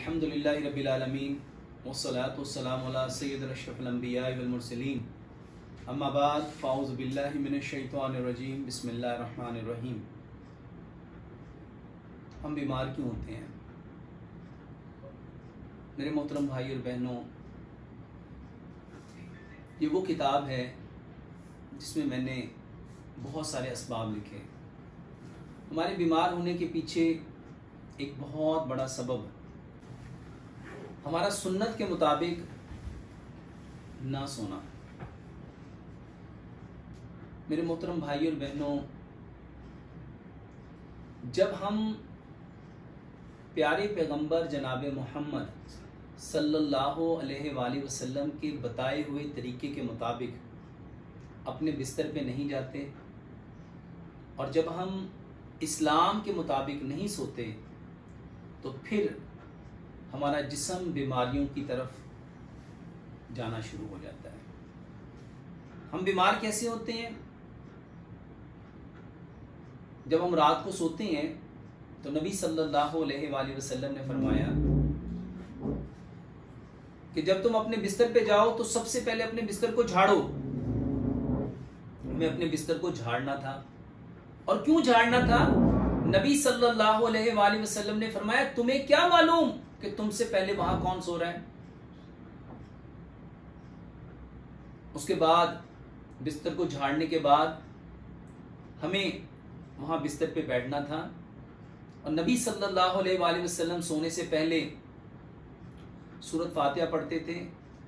अल्हम्दुलिल्लाहि रब्बिल आलमीन वस्सलातु वस्सलामु अला सय्यिदिल अशरफिल अंबिया वल मुरसलीन अम्मा बाद फ़ाऊज़ु बिल्लाहि मिनश शैतानिर रजीम बिस्मिल्लाहिर रहमानिर रहीम। हम बीमार क्यों होते हैं? मेरे मोहतरम भाई और बहनों, ये वो किताब है जिसमें मैंने बहुत सारे असबाब लिखे। हमारे बीमार होने के पीछे एक बहुत बड़ा सबब हमारा सुन्नत के मुताबिक ना सोना। मेरे मोहतरम भाई और बहनों, जब हम प्यारे पैगंबर जनाब मोहम्मद सल्लल्लाहु अलैहि वसल्लम के बताए हुए तरीके के मुताबिक अपने बिस्तर पे नहीं जाते और जब हम इस्लाम के मुताबिक नहीं सोते तो फिर हमारा जिस्म बीमारियों की तरफ जाना शुरू हो जाता है। हम बीमार कैसे होते हैं? जब हम रात को सोते हैं तो नबी सल्लल्लाहु अलैहि वसल्लम ने फरमाया कि जब तुम अपने बिस्तर पे जाओ तो सबसे पहले अपने बिस्तर को झाड़ो। हमें अपने बिस्तर को झाड़ना था। और क्यों झाड़ना था? नबी सल्लल्लाहु अलैहि वसल्लम ने फरमाया, तुम्हें क्या मालूम कि तुमसे पहले वहां कौन सो रहा है। उसके बाद बिस्तर को झाड़ने के बाद हमें वहां बिस्तर पे बैठना था और नबी सल्लल्लाहु अलैहि वसल्लम सोने से पहले सूरत फातिहा पढ़ते थे,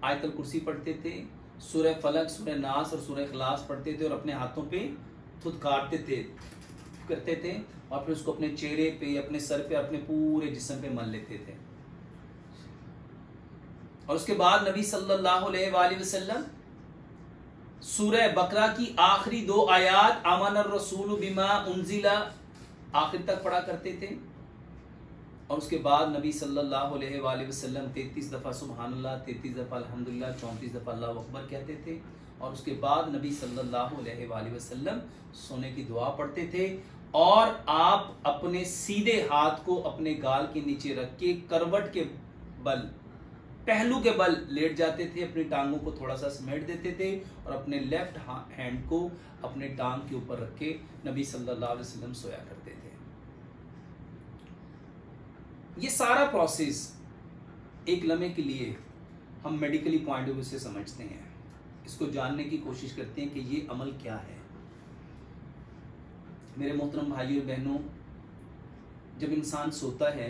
आयतल कुर्सी पढ़ते थे, सूरह फलक, सूरह नास और सूरह इखलास पढ़ते थे और अपने हाथों पे थुतकारते करते थे और फिर उसको अपने चेहरे पे, अपने सर पे, अपने पूरे जिस्म पे मल लेते थे। और उसके बाद नबी सल्लल्लाहु अलैहि वसल्लम सूरह बकरा की आखिरी 2 आयात आमनर रसूलु बिमा उनजिला आखिर तक पढ़ा करते थे। और उसके बाद नबी सल्लल्लाहु अलैहि वसल्लम 33 दफ़ा सुबहानल्लाह, 33 दफ़ा अल्हम्दुलिल्लाह, 34 दफ़ा अल्लाहु अकबर कहते थे। और उसके बाद नबी सल्लल्लाहु अलैहि वसल्लम सोने की दुआ पढ़ते थे और आप अपने सीधे हाथ को अपने गाल के नीचे रख के करवट के बल, पहलू के बल लेट जाते थे, अपनी टांगों को थोड़ा सा समेट देते थे और अपने लेफ्ट हैंड को अपने टांग के ऊपर रख के नबी सल्लल्लाहु अलैहि वसल्लम सोया करते थे। ये सारा प्रोसेस एक लम्हे के लिए हम मेडिकली पॉइंट ऑफ व्यू से समझते हैं, इसको जानने की कोशिश करते हैं कि ये अमल क्या है। मेरे मोहतरम भाइयों बहनों, जब इंसान सोता है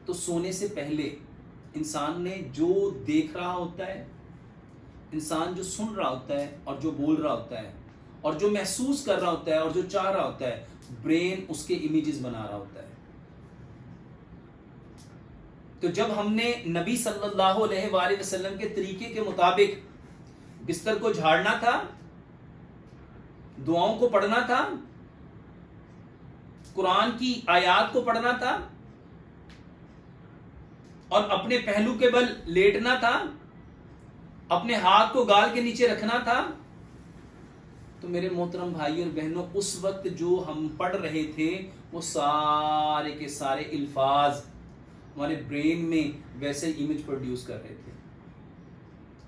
तो सोने से पहले इंसान ने जो देख रहा होता है, इंसान जो सुन रहा होता है और जो बोल रहा होता है और जो महसूस कर रहा होता है और जो चाह रहा होता है, ब्रेन उसके इमेजेस बना रहा होता है। तो जब हमने नबी सल्लल्लाहु अलैहि वसल्लम के तरीके के मुताबिक बिस्तर को झाड़ना था, दुआओं को पढ़ना था, कुरान की आयत को पढ़ना था और अपने पहलू के बल लेटना था, अपने हाथ को गाल के नीचे रखना था, तो मेरे मोहतरम भाई और बहनों, उस वक्त जो हम पढ़ रहे थे वो सारे के सारे अल्फाज हमारे ब्रेन में वैसे इमेज प्रोड्यूस कर रहे थे।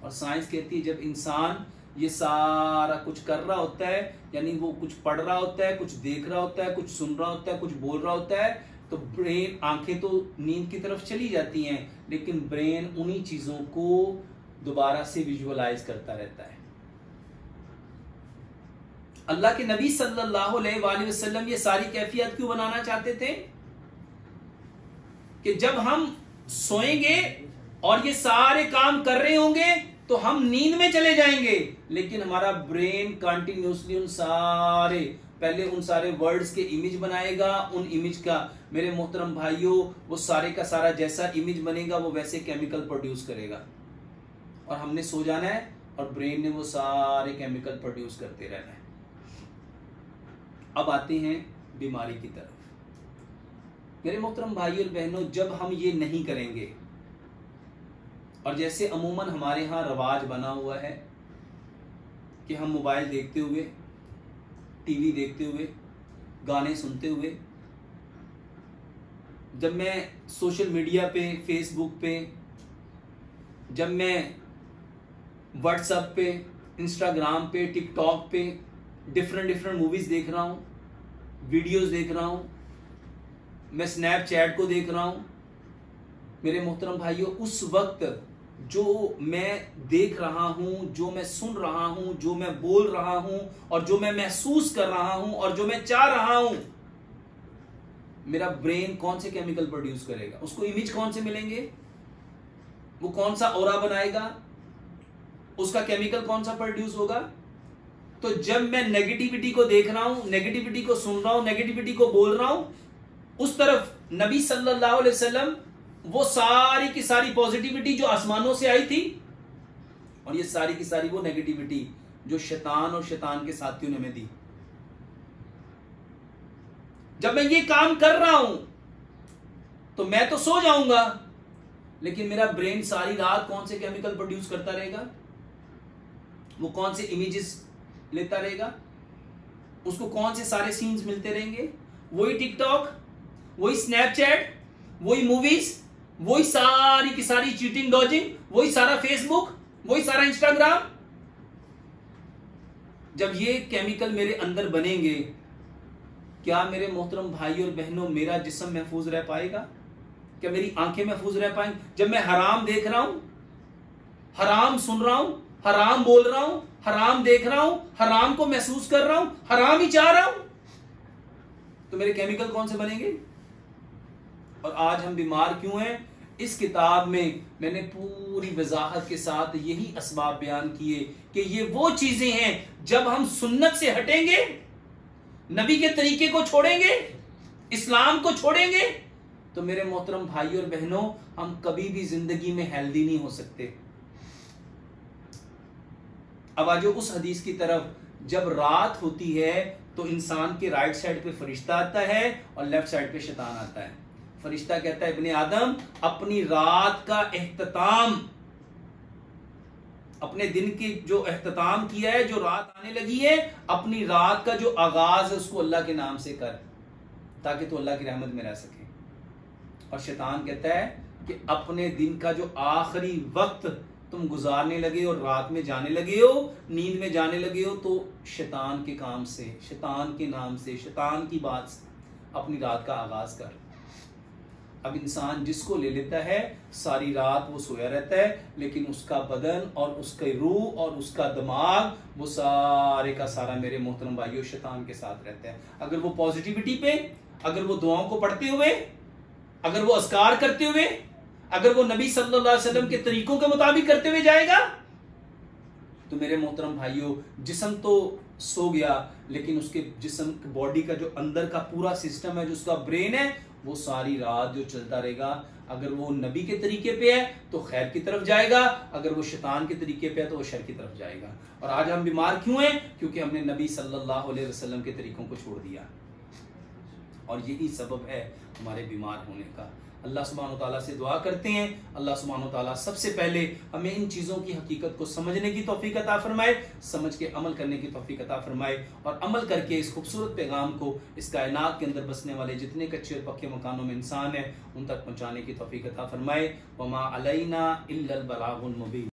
और साइंस कहती है जब इंसान ये सारा कुछ कर रहा होता है, यानी वो कुछ पढ़ रहा होता है, कुछ देख रहा होता है, कुछ सुन रहा होता है, कुछ बोल रहा होता है, तो ब्रेन, आंखें तो नींद की तरफ चली जाती हैं, लेकिन ब्रेन उन्हीं चीजों को दोबारा से विजुअलाइज करता रहता है। अल्लाह के नबी सल्लल्लाहु अलैहि वसल्लम ये सारी कैफियत क्यों बनाना चाहते थे कि जब हम सोएंगे और ये सारे काम कर रहे होंगे तो हम नींद में चले जाएंगे, लेकिन हमारा ब्रेन कंटिन्यूसली उन सारे वर्ड्स के इमेज बनाएगा। उन इमेज का, मेरे मोहतरम भाइयों, वो सारे का सारा जैसा इमेज बनेगा वो वैसे केमिकल प्रोड्यूस करेगा और हमने सो जाना है और ब्रेन ने वो सारे केमिकल प्रोड्यूस करते रहना है। अब आते हैं बीमारी की तरफ। मेरे मोहतरम भाई और बहनों, जब हम ये नहीं करेंगे, और जैसे अमूमन हमारे यहाँ रवाज बना हुआ है कि हम मोबाइल देखते हुए, टीवी देखते हुए, गाने सुनते हुए जब मैं सोशल मीडिया पे, फेसबुक पे, जब मैं व्हाट्सएप पे, इंस्टाग्राम पे, टिकटॉक पे डिफरेंट मूवीज देख रहा हूँ, वीडियोस देख रहा हूँ, मैं स्नैपचैट को देख रहा हूँ, मेरे मोहतरम भाइयों, उस वक्त जो मैं देख रहा हूं, जो मैं सुन रहा हूं, जो मैं बोल रहा हूं और जो मैं महसूस कर रहा हूं और जो मैं चाह रहा हूं, मेरा ब्रेन कौन से केमिकल प्रोड्यूस करेगा, उसको इमेज कौन से मिलेंगे, वो कौन सा ऑरा बनाएगा, उसका केमिकल कौन सा प्रोड्यूस होगा। तो जब मैं नेगेटिविटी को देख रहा हूं, नेगेटिविटी को सुन रहा हूं, नेगेटिविटी को बोल रहा हूं, उस तरफ नबी सल्लल्लाहु अलैहि वसल्लम वो सारी की सारी पॉजिटिविटी जो आसमानों से आई थी और ये सारी की सारी वो नेगेटिविटी जो शैतान और शैतान के साथियों ने हमें दी। जब मैं ये काम कर रहा हूं तो मैं तो सो जाऊंगा, लेकिन मेरा ब्रेन सारी रात कौन से केमिकल प्रोड्यूस करता रहेगा, वो कौन से इमेजेस लेता रहेगा, उसको कौन से सारे सीन्स मिलते रहेंगे, वही टिकटॉक, वही स्नैपचैट, वही मूवीज, वही सारी की सारी चीटिंग डॉजिंग, वही सारा फेसबुक, वही सारा इंस्टाग्राम। जब ये केमिकल मेरे अंदर बनेंगे, क्या मेरे मोहतरम भाई और बहनों मेरा जिस्म महफूज रह पाएगा, क्या मेरी आंखें महफूज रह पाएंगी। जब मैं हराम देख रहा हूं, हराम सुन रहा हूं, हराम बोल रहा हूं, हराम देख रहा हूं, हराम को महसूस कर रहा हूं, हराम ही चाह रहा हूं, तो मेरे केमिकल कौन से बनेंगे। और आज हम बीमार क्यों हैं। इस किताब में मैंने पूरी वजाहत के साथ यही असबाब बयान किए कि ये वो चीजें हैं जब हम सुन्नत से हटेंगे, नबी के तरीके को छोड़ेंगे, इस्लाम को छोड़ेंगे, तो मेरे मोहतरम भाई और बहनों हम कभी भी जिंदगी में हेल्दी नहीं हो सकते। अब आज उस हदीस की तरफ, जब रात होती है तो इंसान के राइट साइड पे फरिश्ता आता है और लेफ्ट साइड पे शैतान आता है। फरिश्ता कहता है, इब्ने आदम अपनी रात का एहतताम, अपने दिन की जो एहतताम किया है, जो रात आने लगी है, अपनी रात का जो आगाज है उसको अल्लाह के नाम से कर, ताकि तो अल्लाह की रहमत में रह सके। और शैतान कहता है कि अपने दिन का जो आखिरी वक्त तुम गुजारने लगे हो, रात में जाने लगे हो, नींद में जाने लगे हो, तो शैतान के काम से, शैतान के नाम से, शैतान की बात से अपनी रात का आगाज कर। अब इंसान जिसको ले लेता है, सारी रात वो सोया रहता है, लेकिन उसका बदन और उसके रूह और उसका दिमाग वो सारे का सारा मेरे मोहतरम भाइयों शैतान के साथ रहता है। अगर वो पॉजिटिविटी पे, अगर वो दुआओं को पढ़ते हुए, अगर वो अस्कार करते हुए, अगर वो नबी सल्लल्लाहु अलैहि वसल्लम के तरीकों के मुताबिक करते हुए जाएगा, तो मेरे मोहतरम भाइयों जिस्म तो सो गया, लेकिन उसके जिस्म बॉडी का जो अंदर का पूरा सिस्टम है, जो उसका ब्रेन है, वो सारी रात जो चलता रहेगा। अगर वो नबी के तरीके पे है तो खैर की तरफ जाएगा, अगर वो शैतान के तरीके पे है तो वो शर की तरफ जाएगा। और आज हम बीमार क्यों हैं? क्योंकि हमने नबी सल्लल्लाहु अलैहि वसल्लम के तरीकों को छोड़ दिया, और यही सबब है हमारे बीमार होने का। अल्लाह सुब्हानहू तआला से दुआ करते हैं, अल्लाह सुब्हानहू तआला सबसे पहले हमें इन चीज़ों की हकीकत को समझने की तौफीक अता फरमाए, समझ के अमल करने की तौफीक अता फरमाए, और अमल करके इस खूबसूरत पैगाम को इस कायनात के अंदर बसने वाले जितने कच्चे और पक्के मकानों में इंसान हैं उन तक पहुँचाने की तौफीक अता फरमाए। वमा अलैना इल्लल बलागुल मुबीन।